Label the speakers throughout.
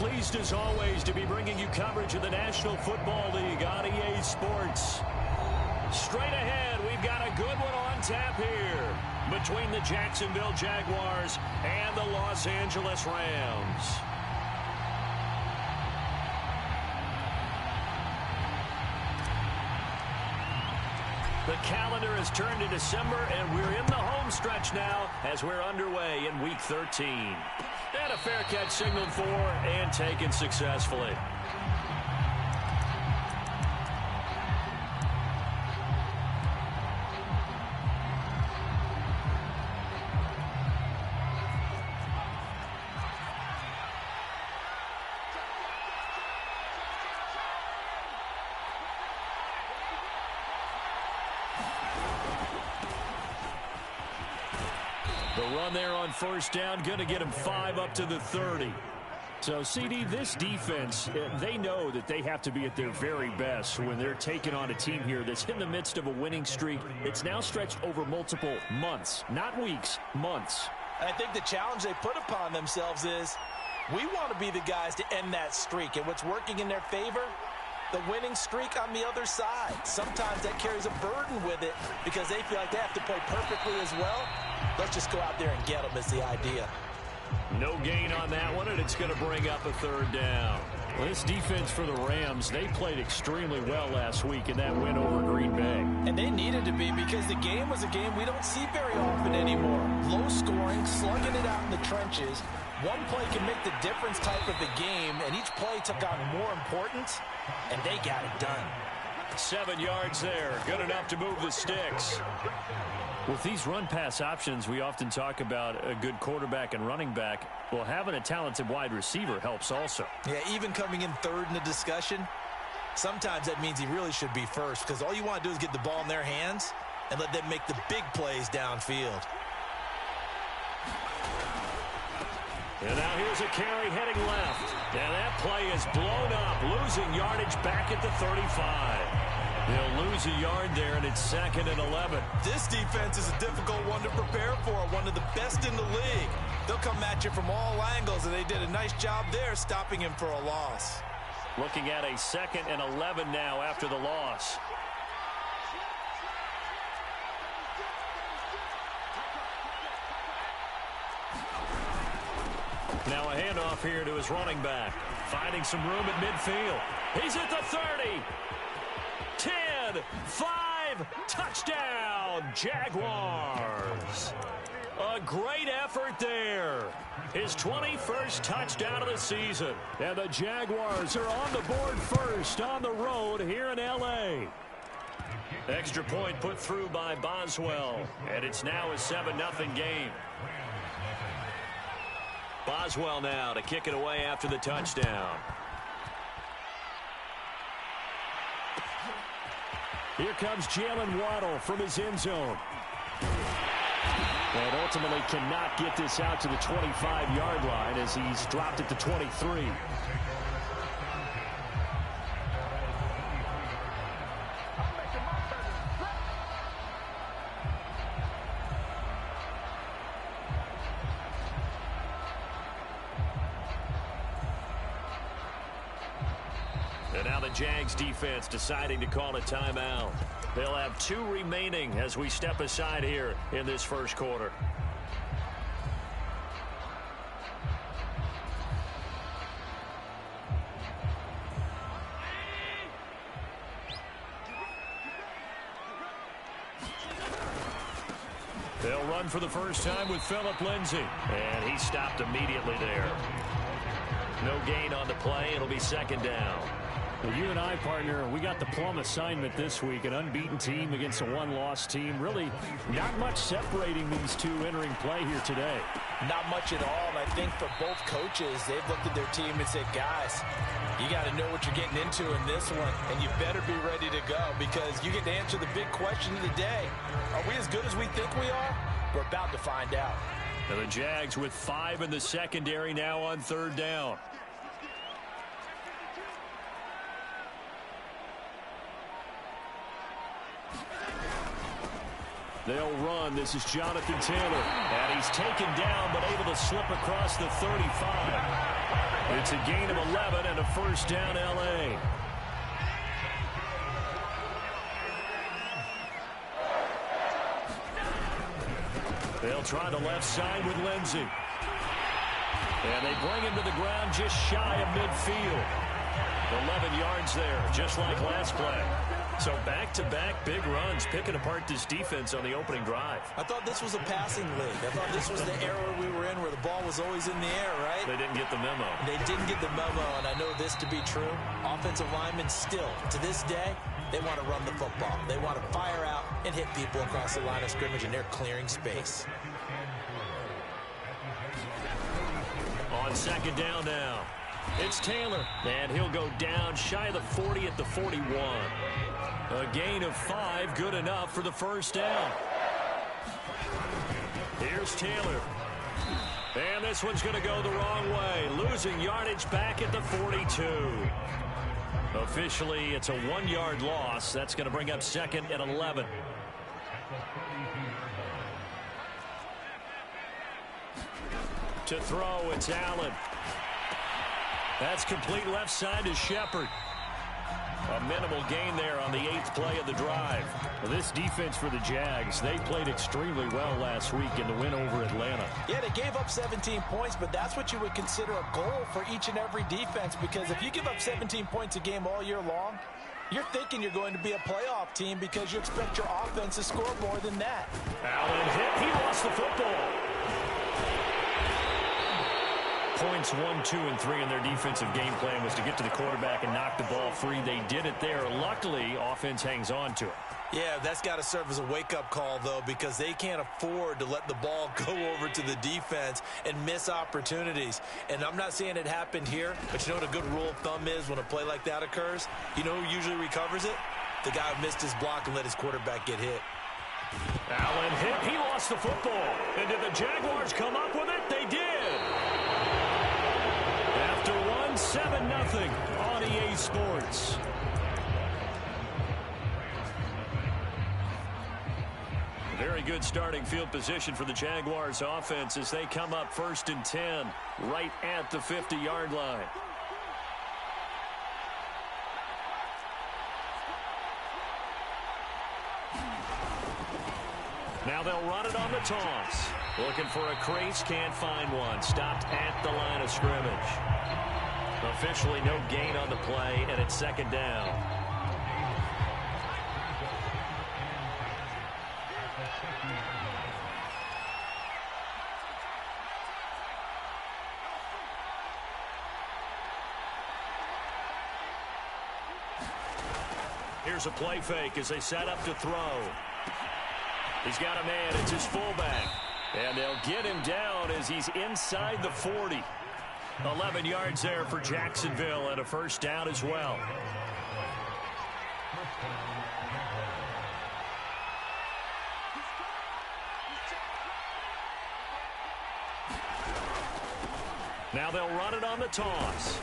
Speaker 1: pleased as always to be bringing you coverage of the National Football League on EA Sports. Straight ahead, we've got a good one on tap here between the Jacksonville Jaguars and the Los Angeles Rams. The calendar has turned to December, and we're in the home stretch now as we're underway in Week 13. And a fair catch signaled for and taken successfully. The run there on first down, going to get him 5 up to the 30. So, CD, this defense, they know that they have to be at their very best when they're taking on a team here that's in the midst of a winning streak. It's now stretched over multiple months, not weeks, months.
Speaker 2: I think the challenge they put upon themselves is we want to be the guys to end that streak. And what's working in their favor? The winning streak on the other side. Sometimes that carries a burden with it because they feel like they have to play perfectly as well. Let's just go out there and get them is the idea.
Speaker 1: No gain on that one, and it's going to bring up a third down. Well, this defense for the Rams, they played extremely well last week in that win over Green Bay.
Speaker 2: And they needed to be because the game was a game we don't see very often anymore. Low scoring, slugging it out in the trenches. One play can make the difference type of the game, and each play took on more importance, and they got it done.
Speaker 1: 7 yards there, good enough to move the sticks. With these run-pass options, we often talk about a good quarterback and running back. Well, having a talented wide receiver helps also.
Speaker 2: Yeah, even coming in third in the discussion, sometimes that means he really should be first because all you want to do is get the ball in their hands and let them make the big plays downfield.
Speaker 1: And now here's a carry heading left. And that play is blown up, losing yardage back at the 35. They'll lose a yard there, and it's 2nd and 11.
Speaker 2: This defense is a difficult one to prepare for, one of the best in the league. They'll come at you from all angles, and they did a nice job there stopping him for a loss.
Speaker 1: Looking at a 2nd and 11 now after the loss. Now a handoff here to his running back. Finding some room at midfield. He's at the 30. 10, 5, touchdown, Jaguars. A great effort there. His 21st touchdown of the season. And the Jaguars are on the board first on the road here in L.A. Extra point put through by Boswell. And it's now a 7-0 game. Boswell now to kick it away after the touchdown. Here comes Jalen Waddle from his end zone. And ultimately cannot get this out to the 25-yard line as he's dropped at the 23. And now the Jags defense deciding to call a timeout. They'll have 2 remaining as we step aside here in this first quarter. They'll run for the first time with Phillip Lindsay. And he stopped immediately there. No gain on the play. It'll be 2nd down.
Speaker 3: Well, you and I, partner, we got the plum assignment this week. An unbeaten team against a one-loss team. Really not much separating these two entering play here today.
Speaker 2: Not much at all. And I think for both coaches, they've looked at their team and said, guys, you got to know what you're getting into in this one. And you better be ready to go because you get to answer the big question of the day. Are we as good as we think we are? We're about to find out.
Speaker 1: And the Jags with 5 in the secondary now on 3rd down. They'll run. This is Jonathan Taylor. And he's taken down but able to slip across the 35.
Speaker 3: It's a gain of 11 and a first down, L.A. They'll try the left side with Lindsey. And they bring him to the ground just shy of midfield. 11 yards there, just like last play. So back-to-back big runs, picking apart this defense on the opening drive.
Speaker 2: I thought this was a passing league. I thought this was the era we were in where the ball was always in the air, right?
Speaker 3: They didn't get the memo.
Speaker 2: They didn't get the memo, and I know this to be true. Offensive linemen still, to this day, they want to run the football. They want to fire out and hit people across the line of scrimmage, and they're clearing space.
Speaker 3: On second down now, it's Taylor, and he'll go down shy of the 40 at the 41. A gain of 5, good enough for the first down. Here's Taylor. And this one's going to go the wrong way, losing yardage back at the 42. Officially, it's a 1-yard loss. That's going to bring up second and 11. To throw, it's Allen. That's complete left side to Shepard. A minimal gain there on the 8th play of the drive. Well, this defense for the Jags, they played extremely well last week in the win over Atlanta.
Speaker 2: Yeah, they gave up 17 points, but that's what you would consider a goal for each and every defense, because if you give up 17 points a game all year long, you're thinking you're going to be a playoff team because you expect your offense to score more than that.
Speaker 3: Allen hit. He lost the football. Points 1, 2, and 3 in their defensive game plan was to get to the quarterback and knock the ball free. They did it there. Luckily, offense hangs on to it.
Speaker 2: Yeah, that's got to serve as a wake-up call, though, because they can't afford to let the ball go over to the defense and miss opportunities. And I'm not saying it happened here, but you know what a good rule of thumb is when a play like that occurs? You know who usually recovers it? The guy who missed his block and let his quarterback get hit.
Speaker 3: Allen hit. He lost the football. And did the Jaguars come up with it? They did. After 7-0 on EA Sports. Very good starting field position for the Jaguars offense as they come up 1st and 10 right at the 50-yard line. Now they'll run it on the toss. Looking for a crease, can't find one. Stopped at the line of scrimmage. Officially no gain on the play, and it's second down. Here's a play fake as they set up to throw. He's got a man. It's his fullback. And they'll get him down as he's inside the 40. 11 yards there for Jacksonville and a first down as well. Now they'll run it on the toss.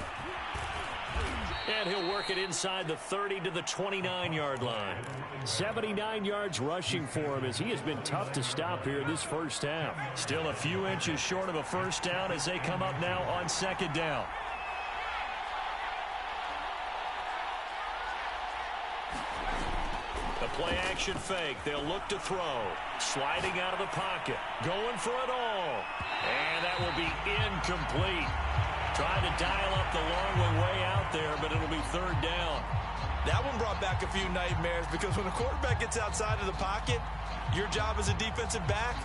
Speaker 3: And he'll work it inside the 30 to the 29-yard line. 79 yards rushing for him as he has been tough to stop here this first half. Still a few inches short of a first down as they come up now on second down. The play action fake. They'll look to throw. Sliding out of the pocket. Going for it all. And that will be incomplete. Trying to dial up the long way out there, but it'll be third down.
Speaker 2: That one brought back a few nightmares because when a quarterback gets outside of the pocket, your job as a defensive back,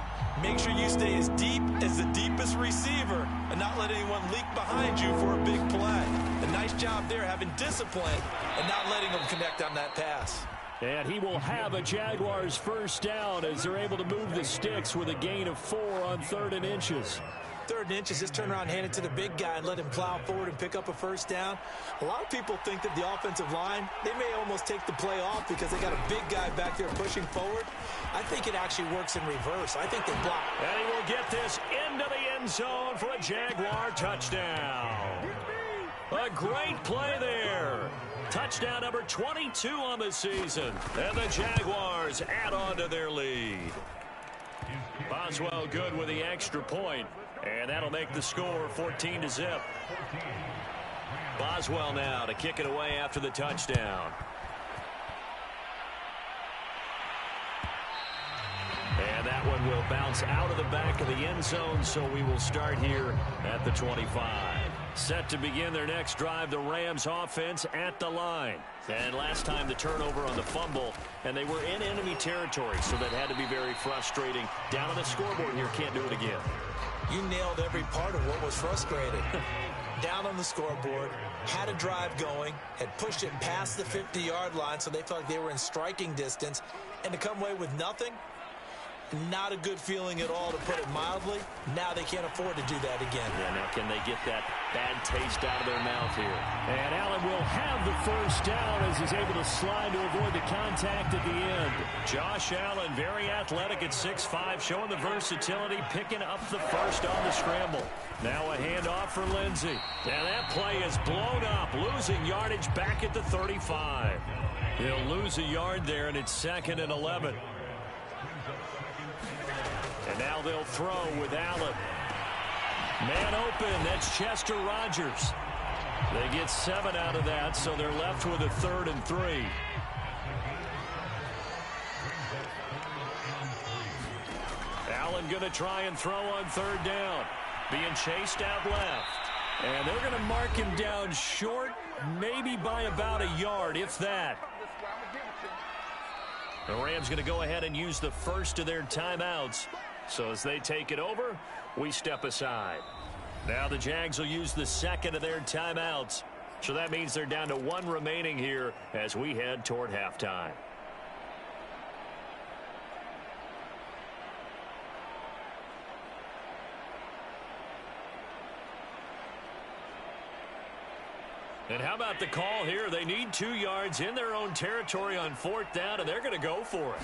Speaker 2: make sure you stay as deep as the deepest receiver and not let anyone leak behind you for a big play. A nice job there having discipline and not letting them connect on that pass.
Speaker 3: And he will have a Jaguars first down as they're able to move the sticks with a gain of 4 on 3rd and inches.
Speaker 2: 3rd and inches, just turn around, hand it to the big guy and let him plow forward and pick up a first down. A lot of people think that the offensive line, they may almost take the play off because they got a big guy back there pushing forward. I think it actually works in reverse. I think they block.
Speaker 3: And he will get this into the end zone for a Jaguar touchdown. A great play there. Touchdown number 22 on the season. And the Jaguars add on to their lead. Boswell good with the extra point. And that'll make the score 14-0. Boswell now to kick it away after the touchdown. And that one will bounce out of the back of the end zone, so we will start here at the 25. Set to begin their next drive, the Rams offense at the line. And last time the turnover on the fumble, and they were in enemy territory, so that had to be very frustrating. Down on the scoreboard here, can't do it again.
Speaker 2: You nailed every part of what was frustrating. Down on the scoreboard, had a drive going, had pushed it past the 50-yard line, so they felt like they were in striking distance, and to come away with nothing, not a good feeling at all, to put it mildly. Now they can't afford to do that again.
Speaker 3: Yeah, now can they get that bad taste out of their mouth here? And Allen will have the first down as he's able to slide to avoid the contact at the end. Josh Allen, very athletic at 6'5", showing the versatility, picking up the first on the scramble. Now a handoff for Lindsey. And that play is blown up, losing yardage back at the 35. He'll lose a yard there, and it's 2nd and 11. And now they'll throw with Allen. Man open, that's Chester Rogers. They get 7 out of that, so they're left with a 3rd and 3. Allen going to try and throw on 3rd down. Being chased out left. And they're going to mark him down short, maybe by about a yard, if that. The Rams going to go ahead and use the first of their timeouts. So as they take it over, we step aside. Now the Jags will use the second of their timeouts. So that means they're down to 1 remaining here as we head toward halftime. And how about the call here? They need 2 yards in their own territory on 4th down, and they're going to go for it.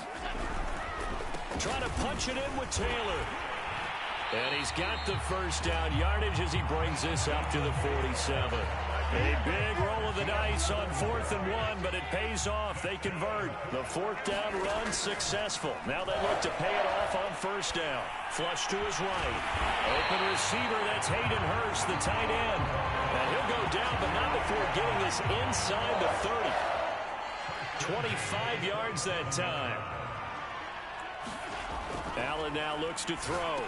Speaker 3: Trying to punch it in with Taylor. And he's got the first down yardage as he brings this up to the 47. A big roll of the dice on 4th and 1, but it pays off. They convert. The 4th down run successful. Now they look to pay it off on 1st down. Flush to his right. Open receiver, that's Hayden Hurst, the tight end. And he'll go down, but not before getting this inside the 30. 25 yards that time. Allen now looks to throw.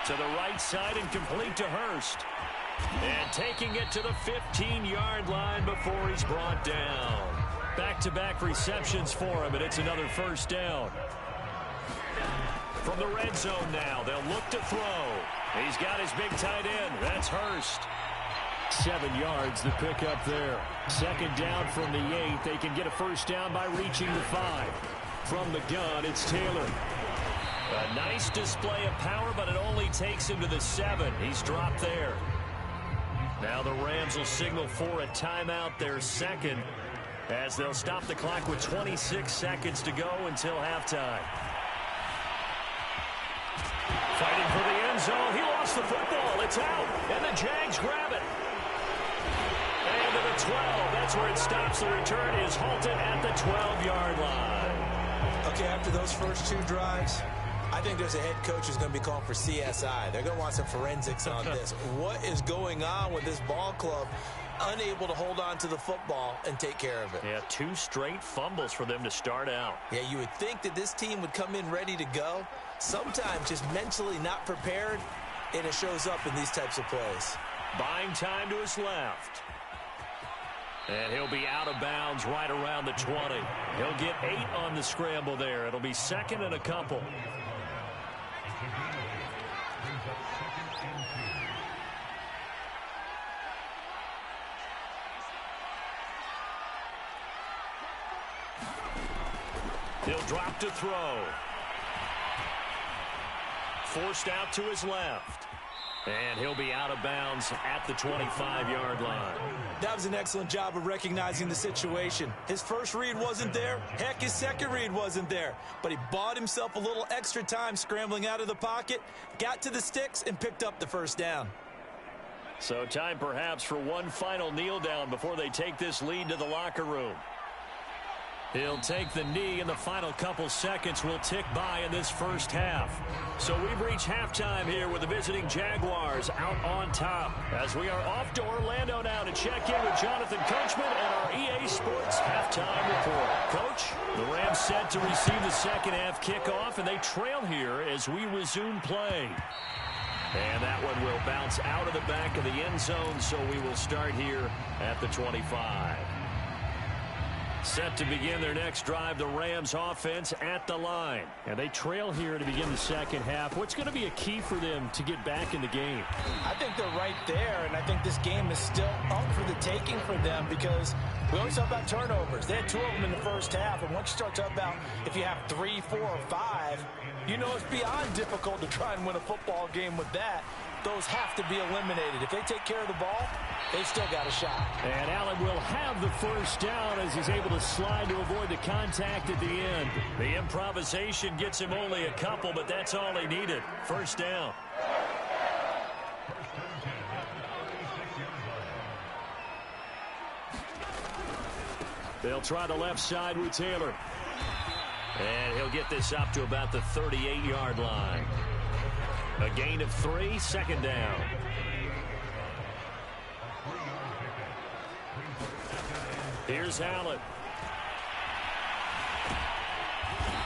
Speaker 3: To the right side and complete to Hurst. And taking it to the 15-yard line before he's brought down. Back-to-back receptions for him, and it's another 1st down. From the red zone now, they'll look to throw. He's got his big tight end. That's Hurst. 7 yards the pick up there. 2nd down from the 8. They can get a 1st down by reaching the 5. From the gun, it's Taylor. A nice display of power, but it only takes him to the 7. He's dropped there. Now the Rams will signal for a timeout, their 2nd, as they'll stop the clock with 26 seconds to go until halftime. Fighting for the end zone. He lost the football. It's out, and the Jags grab it. And to the 12. That's where it stops. The return is halted at the 12-yard line.
Speaker 2: Okay, after those first 2 drives, I think there's a head coach who's going to be calling for CSI. They're going to want some forensics on this. What is going on with this ball club? Unable to hold on to the football and take care of it.
Speaker 3: Yeah, 2 straight fumbles for them to start out.
Speaker 2: Yeah, you would think that this team would come in ready to go. Sometimes just mentally not prepared, and it shows up in these types of plays.
Speaker 3: Buying time to his left. And he'll be out of bounds right around the 20. He'll get 8 on the scramble there. It'll be 2nd and a couple. He'll drop to throw. Forced out to his left. And he'll be out of bounds at the 25-yard line.
Speaker 2: That was an excellent job of recognizing the situation. His first read wasn't there. Heck, his second read wasn't there. But he bought himself a little extra time scrambling out of the pocket, got to the sticks, and picked up the 1st down.
Speaker 3: So time perhaps for one final kneel down before they take this lead to the locker room. He'll take the knee, and the final couple seconds will tick by in this first half. So we've reached halftime here with the visiting Jaguars out on top. As we are off to Orlando now to check in with Jonathan Coachman and our EA Sports halftime report. Coach, the Rams set to receive the second half kickoff, and they trail here as we resume play. And that one will bounce out of the back of the end zone, so we will start here at the 25. Set to begin their next drive, the Rams offense at the line. And they trail here to begin the second half. What's going to be a key for them to get back in the game?
Speaker 2: I think they're right there, and I think this game is still up for the taking for them because we always talk about turnovers. They had 2 of them in the first half, and once you start talking about if you have 3, 4, or 5, you know it's beyond difficult to try and win a football game with that. Those have to be eliminated. If they take care of the ball, they've still got a shot. And
Speaker 3: Allen will have the first down as he's able to slide to avoid the contact at the end. The improvisation gets him only a couple, but that's all he needed. First down. They'll try the left side with Taylor. And he'll get this up to about the 38-yard line. A gain of 3, second down. Here's Allen.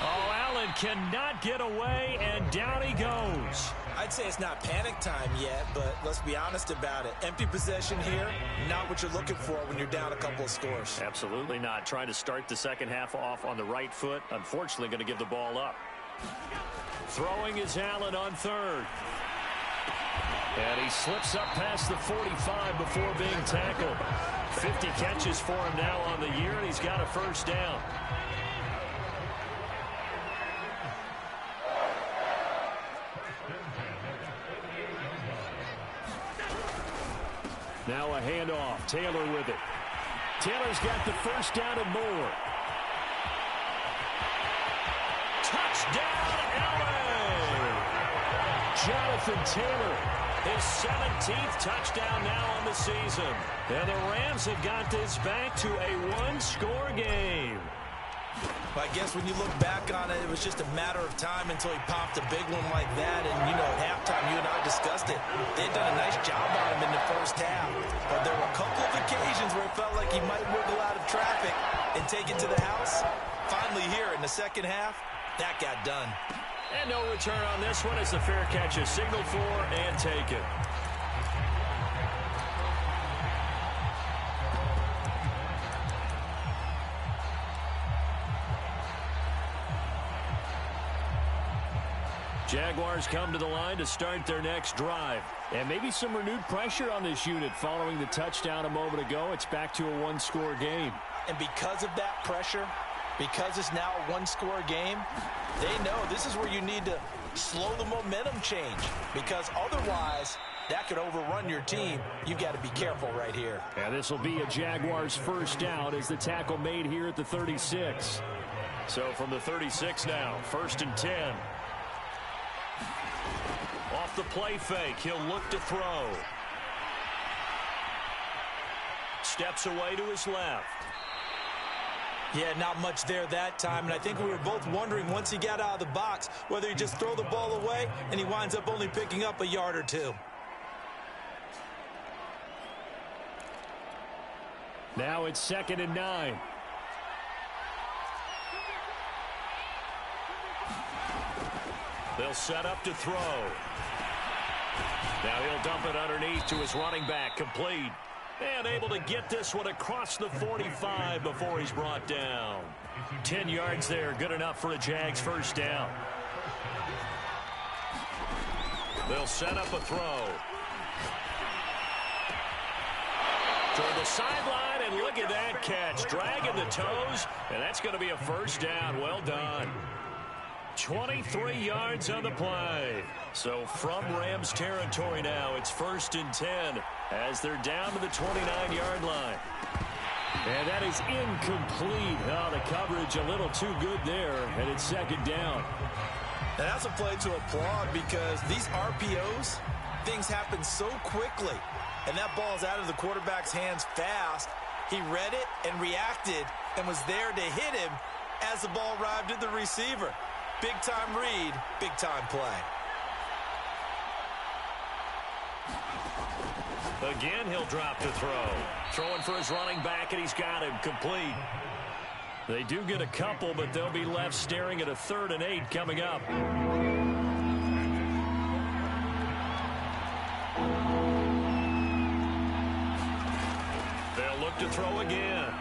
Speaker 3: Oh, Allen cannot get away, and down he goes.
Speaker 2: I'd say it's not panic time yet, but let's be honest about it. Empty possession here, not what you're looking for when you're down a couple of scores.
Speaker 3: Absolutely not. Trying to start the second half off on the right foot. Unfortunately, going to give the ball up. Throwing is Allen on third. And he slips up past the 45 before being tackled. 50 catches for him now on the year, and he's got a first down. Now a handoff. Taylor with it. Taylor's got the first down and more. Touchdown, LA! Jonathan Taylor, his 17th touchdown now on the season. And the Rams have got this back to a one-score game.
Speaker 2: I guess when you look back on it, it was just a matter of time until he popped a big one like that. And, you know, at halftime, you and I discussed it. They'd done a nice job on him in the first half. But there were a couple of occasions where it felt like he might wiggle out of traffic and take it to the house. Finally here in the second half, that got done.
Speaker 3: And no return on this one as the fair catch is signaled for and taken. Jaguars come to the line to start their next drive. And maybe some renewed pressure on this unit following the touchdown a moment ago. It's back to a one-score game.
Speaker 2: And because of that pressure, because it's now a one-score game, they know this is where you need to slow the momentum change. Because otherwise, that could overrun your team. You've got to be careful right here.
Speaker 3: And this will be a Jaguars first down as the tackle made here at the 36. So from the 36 now, 1st and 10. Off the play fake, he'll look to throw. Steps away to his left.
Speaker 2: Yeah, not much there that time, and I think we were both wondering once he got out of the box whether he just throw the ball away and he winds up only picking up a yard or 2.
Speaker 3: Now it's 2nd and 9. They'll set up to throw. Now he'll dump it underneath to his running back, complete. And able to get this one across the 45 before he's brought down. 10 yards there, good enough for a Jags first down. They'll set up a throw. Toward the sideline, and look at that catch. Dragging the toes, and that's going to be a first down. Well done. 23 yards on the play. So from Rams territory now, it's 1st and 10 as they're down to the 29-yard line. And that is incomplete. Oh, the coverage a little too good there, and it's 2nd down.
Speaker 2: And that's a play to applaud because these RPOs, things happen so quickly. And that ball's out of the quarterback's hands fast. He read it and reacted and was there to hit him as the ball arrived at the receiver. Big-time read, big-time play.
Speaker 3: Again, he'll drop to throw. Throwing for his running back, and he's got him complete. They do get a couple, but they'll be left staring at a 3rd and 8 coming up. They'll look to throw again.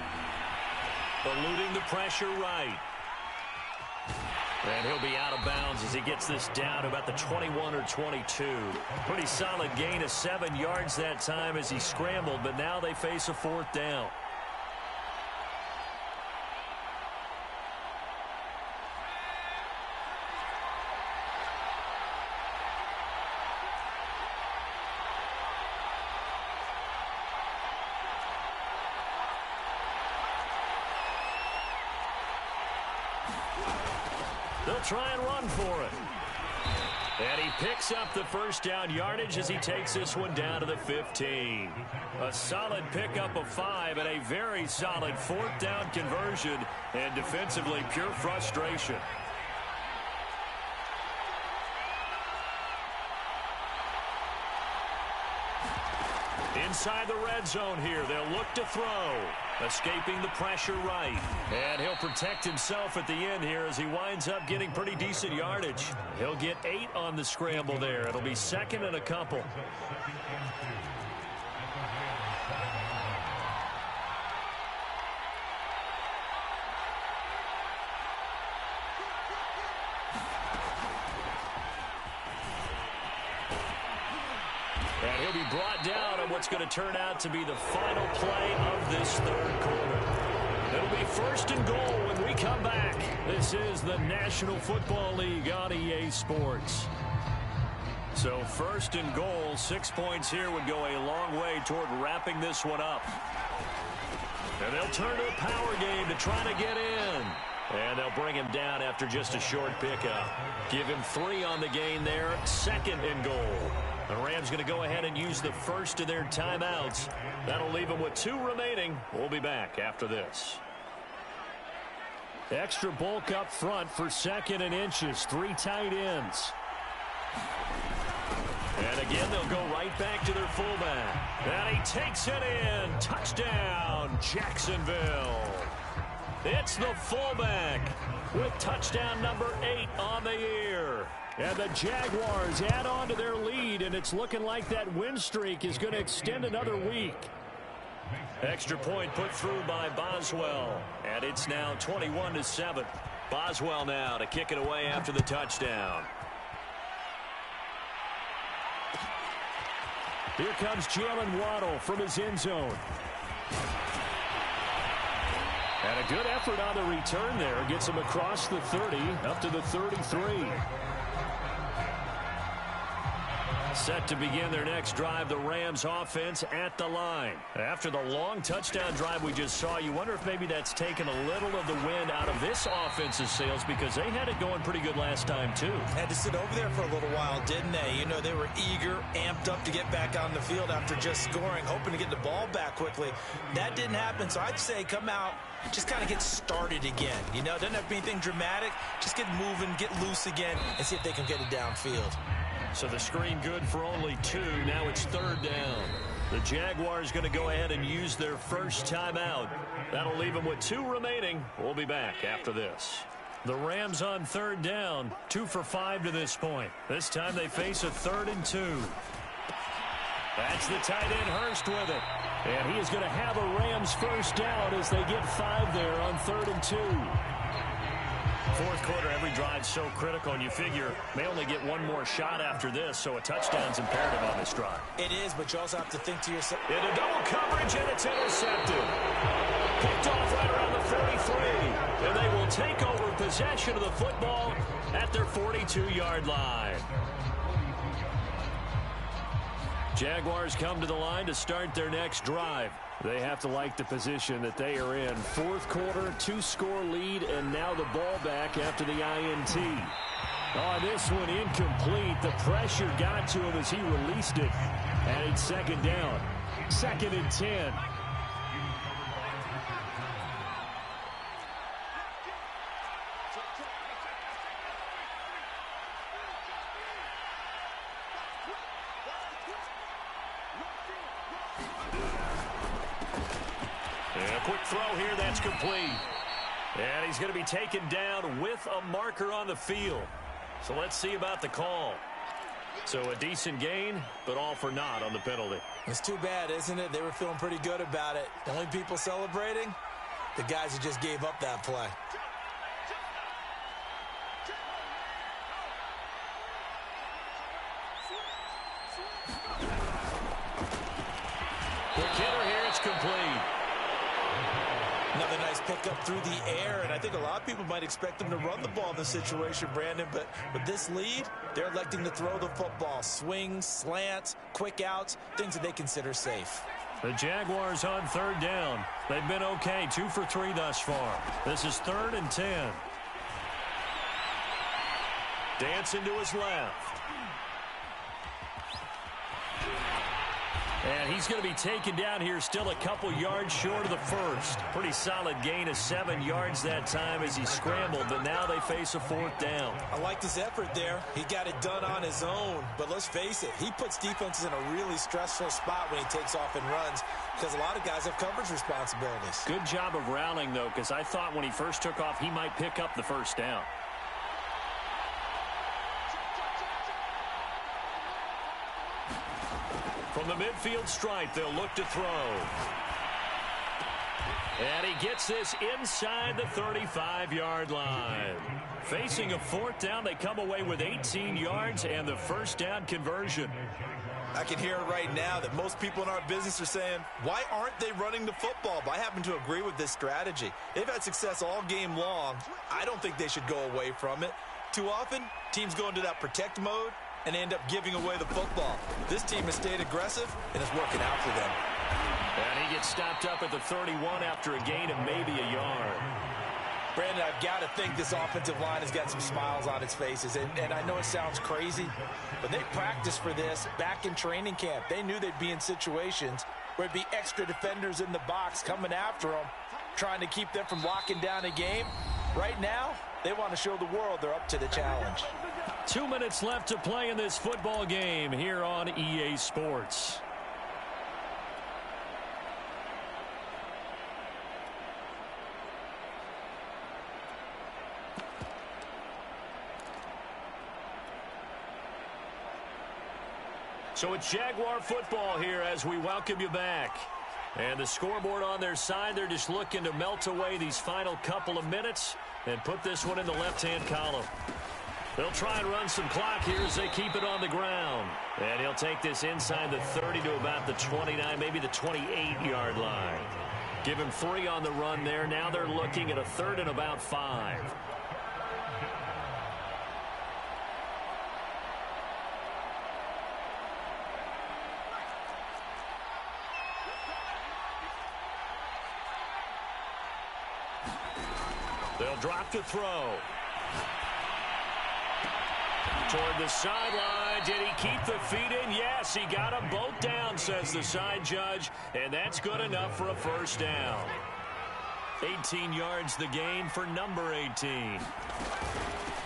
Speaker 3: Eluding the pressure right. And he'll be out of bounds as he gets this down to about the 21 or 22. Pretty solid gain of 7 yards that time as he scrambled, but now they face a 4th down. They'll try and run for it. And he picks up the first down yardage as he takes this one down to the 15. A solid pickup of 5 and a very solid 4th down conversion, and defensively pure frustration. Inside the red zone here, they'll look to throw. Escaping the pressure right. And he'll protect himself at the end here as he winds up getting pretty decent yardage. He'll get 8 on the scramble there. It'll be 2nd and a couple. And he'll be brought down on what's going to turn out to be the final play of this 3rd quarter. It'll be 1st and goal when we come back. This is the National Football League on EA Sports. So 1st and goal, 6 points here would go a long way toward wrapping this one up. And they'll turn to a power game to try to get in. And they'll bring him down after just a short pickup. Give him 3 on the gain there, 2nd and goal. The Rams going to go ahead and use the first of their timeouts. That'll leave them with 2 remaining. We'll be back after this. Extra bulk up front for 2nd and inches. 3 tight ends. And again, they'll go right back to their fullback. And he takes it in. Touchdown, Jacksonville. It's the fullback with touchdown number 8 on the year. And the Jaguars add on to their lead, and it's looking like that win streak is going to extend another week. Extra point put through by Boswell, and it's now 21-7. Boswell now to kick it away after the touchdown. Here comes Jalen Waddle from his end zone. And a good effort on the return there. Gets him across the 30, up to the 33. Set to begin their next drive, the Rams offense at the line. After the long touchdown drive we just saw, you wonder if maybe that's taken a little of the wind out of this offense's sails, because they had it going pretty good last time too.
Speaker 2: Had to sit over there for a little while, didn't they? You know, they were eager, amped up to get back on the field after just scoring, hoping to get the ball back quickly. That didn't happen, so I'd say come out, just kind of get started again. You know, doesn't have to be anything dramatic. Just get moving, get loose again, and see if they can get it downfield.
Speaker 3: So the screen good for only 2. Now it's 3rd down. The Jaguars going to go ahead and use their first timeout. That'll leave them with 2 remaining. We'll be back after this. The Rams on 3rd down, 2 for 5 to this point. This time they face a 3rd and 2. That's the tight end Hurst with it. And he is going to have a Rams first down as they get 5 there on 3rd and 2. 4th quarter, every drive so critical, and you figure may only get 1 more shot after this, so a touchdown's imperative on this drive.
Speaker 2: It is, but you also have to think to yourself.
Speaker 3: Into double coverage, and it's intercepted. Picked off right around the 43, and they will take over possession of the football at their 42-yard line. Jaguars come to the line to start their next drive. They have to like the position that they are in. 4th quarter, 2-score lead, and now the ball back after the INT. Oh, this one incomplete. The pressure got to him as he released it. And it's 2nd down. 2nd and 10. quick throw here. That's complete. And he's going to be taken down with a marker on the field. So let's see about the call. So a decent gain, but all for naught on the penalty.
Speaker 2: It's too bad, isn't it? They were feeling pretty good about it. The only people celebrating, the guys who just gave up that play.
Speaker 3: Quick hitter here, it's complete.
Speaker 2: Another nice pickup through the air, and I think a lot of people might expect them to run the ball in this situation, Brandon, but with this lead, they're electing to throw the football. Swings, slants, quick outs, things that they consider safe.
Speaker 3: The Jaguars on third down. They've been okay, 2 for 3 thus far. This is 3rd and 10. Dancing to his left. And he's going to be taken down here, still a couple yards short of the first. Pretty solid gain of 7 yards that time as he scrambled, but now they face a 4th down.
Speaker 2: I liked his effort there. He got it done on his own, but let's face it, he puts defenses in a really stressful spot when he takes off and runs because a lot of guys have coverage responsibilities.
Speaker 3: Good job of rallying, though, because I thought when he first took off, he might pick up the first down. From the midfield stripe, they'll look to throw. And he gets this inside the 35-yard line. Facing a 4th down, they come away with 18 yards and the first down conversion.
Speaker 2: I can hear it right now that most people in our business are saying, why aren't they running the football? But I happen to agree with this strategy. They've had success all game long. I don't think they should go away from it. Too often, teams go into that protect mode and end up giving away the football. This team has stayed aggressive, and it's working out for them.
Speaker 3: And he gets stopped up at the 31 after a gain of maybe a yard.
Speaker 2: Brandon, I've got to think this offensive line has got some smiles on its faces. And I know it sounds crazy, but they practiced for this back in training camp. They knew they'd be in situations where it'd be extra defenders in the box coming after them, trying to keep them from locking down a game. Right now, they want to show the world they're up to the challenge.
Speaker 3: 2 minutes left to play in this football game here on EA Sports. So it's Jaguar football here as we welcome you back. And the scoreboard on their side, they're just looking to melt away these final couple of minutes and put this one in the left-hand column. They'll try and run some clock here as they keep it on the ground. And he'll take this inside the 30 to about the 29, maybe the 28-yard line. Give him 3 on the run there. Now they're looking at a 3rd and about 5. They'll drop to throw. Toward the sideline. Did he keep the feet in? Yes, he got them both down, says the side judge. And that's good enough for a first down. 18 yards the gain for number 18.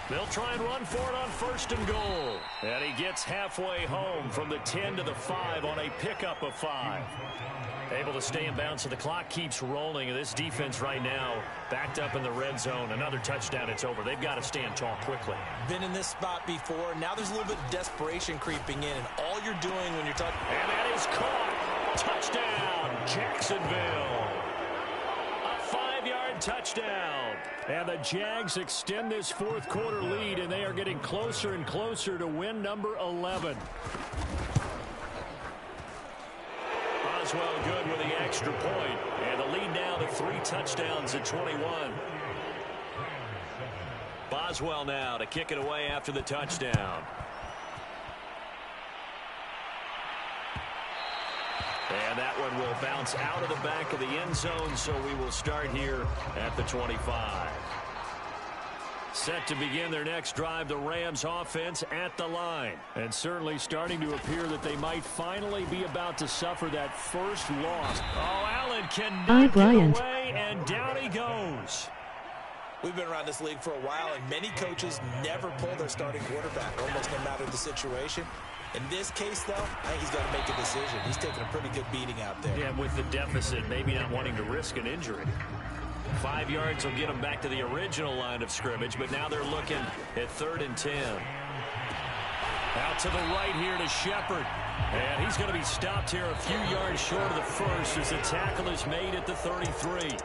Speaker 3: They'll try and run for it on 1st and goal. And he gets halfway home from the 10 to the 5 on a pickup of 5. Able to stay in bounds, so the clock keeps rolling. This defense right now backed up in the red zone. Another touchdown, it's over. They've got to stand tall quickly.
Speaker 2: Been in this spot before. Now there's a little bit of desperation creeping in, and all you're doing when you're talking...
Speaker 3: And that is caught. Touchdown, Jacksonville. A 5-yard touchdown. And the Jags extend this 4th quarter lead, and they are getting closer and closer to win number 11. Boswell good with the extra point, and the lead now to 3 touchdowns at 21. Boswell now to kick it away after the touchdown. And that one will bounce out of the back of the end zone, so we will start here at the 25. Set to begin their next drive, the Rams offense at the line. And certainly starting to appear that they might finally be about to suffer that first loss. Oh, Allen cannot get away, and down he goes.
Speaker 2: We've been around this league for a while, and many coaches never pull their starting quarterback, almost no matter the situation. In this case, though, I think he's got to make a decision. He's taking a pretty good beating out there.
Speaker 3: Yeah, with the deficit, maybe not wanting to risk an injury. 5 yards will get them back to the original line of scrimmage, but now they're looking at 3rd and 10. Out to the right here to Shepard. And he's going to be stopped here a few yards short of the first as the tackle is made at the 33.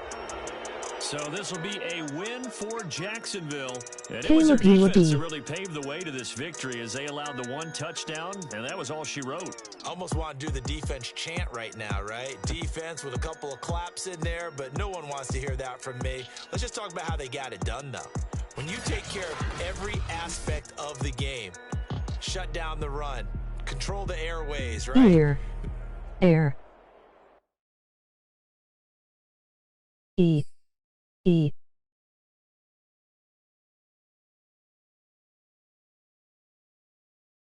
Speaker 3: So this will be a win for Jacksonville. And it was their defense that really paved the way to this victory as they allowed the 1 touchdown, and that was all she wrote.
Speaker 2: Almost want to do the defense chant right now, right? Defense with a couple of claps in there, but no one wants to hear that from me. Let's just talk about how they got it done, though. When you take care of every aspect of the game, shut down the run, control the airways, right?
Speaker 4: Air. E.